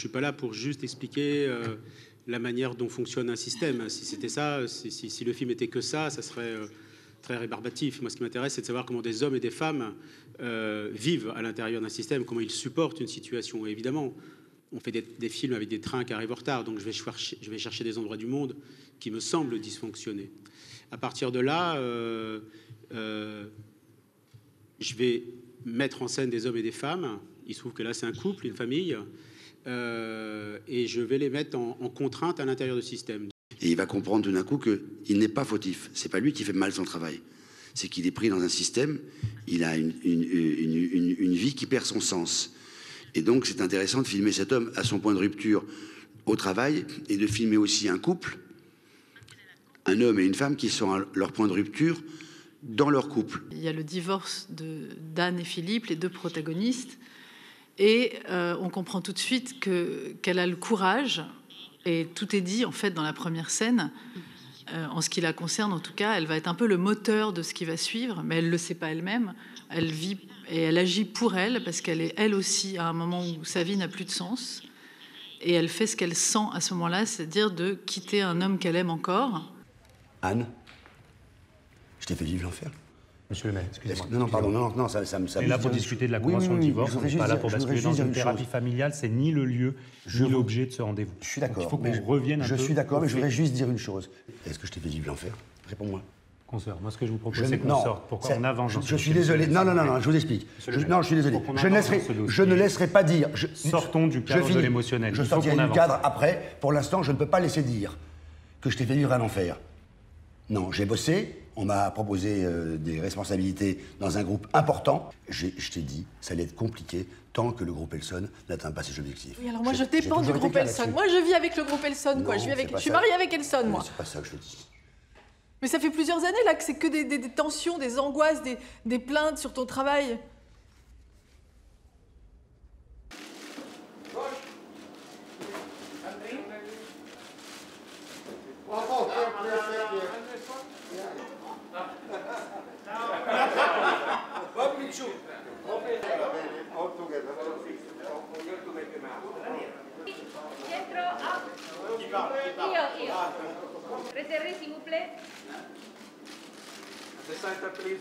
suis pas là pour juste expliquer la manière dont fonctionne un système. Si c'était ça, si le film était que ça serait très rébarbatif. Moi, ce qui m'intéresse, c'est de savoir comment des hommes et des femmes vivent à l'intérieur d'un système, comment ils supportent une situation. Et évidemment, on fait des films avec des trains qui arrivent en retard, donc je vais chercher des endroits du monde qui me semblent dysfonctionner. À partir de là, je vais mettre en scène des hommes et des femmes. Il se trouve que là, c'est un couple, une famille, et je vais les mettre en contrainte à l'intérieur du système. Et il va comprendre tout d'un coup qu'il n'est pas fautif. C'est pas lui qui fait mal son travail. C'est qu'il est pris dans un système, il a une vie qui perd son sens. Et donc, c'est intéressant de filmer cet homme à son point de rupture au travail et de filmer aussi un couple, un homme et une femme qui sont à leur point de rupture dans leur couple. Il y a le divorce d'Anne et Philippe, les deux protagonistes, et on comprend tout de suite qu'elle a le courage, et tout est dit en fait dans la première scène, en ce qui la concerne en tout cas, elle va être un peu le moteur de ce qui va suivre, mais elle ne le sait pas elle-même, elle vit et elle agit pour elle, parce qu'elle est elle aussi à un moment où sa vie n'a plus de sens, et elle fait ce qu'elle sent à ce moment-là, c'est-à-dire de quitter un homme qu'elle aime encore. Anne, je t'ai fait vivre l'enfer. Monsieur le maire, excusez-moi. Non, pardon, non, ça on est là pour discuter de la convention de divorce, on n'est pas là pour basculer dans une thérapie familiale, c'est ni le lieu, ni l'objet de ce rendez-vous. Je suis d'accord. Il faut qu'on revienne un peu. Je suis d'accord, mais je voudrais juste dire une chose. Est-ce que je t'ai fait vivre l'enfer? Réponds-moi. Consoeur, moi ce que je vous propose, c'est qu'on sorte. Pourquoi on avance? Je suis désolé. Non, je vous explique. Non, je suis désolé. Je ne laisserai pas dire. Sortons du cadre de l'émotionnel. Je sortirai du cadre après. Pour l'instant, je ne peux pas laisser dire que je t'ai fait vivre un enfer. Non, j'ai bossé. On m'a proposé des responsabilités dans un groupe important. Je t'ai dit, ça allait être compliqué tant que le groupe Elson n'atteint pas ses objectifs. Oui, alors moi, je dépends du groupe Elson. Moi, je vis avec le groupe Elson, quoi. Je suis mariée avec Elson, moi. C'est pas ça que je te dis. Mais ça fait plusieurs années, là, que c'est que des tensions, des angoisses, des plaintes sur ton travail. Réservé, s'il vous plaît. The center, please.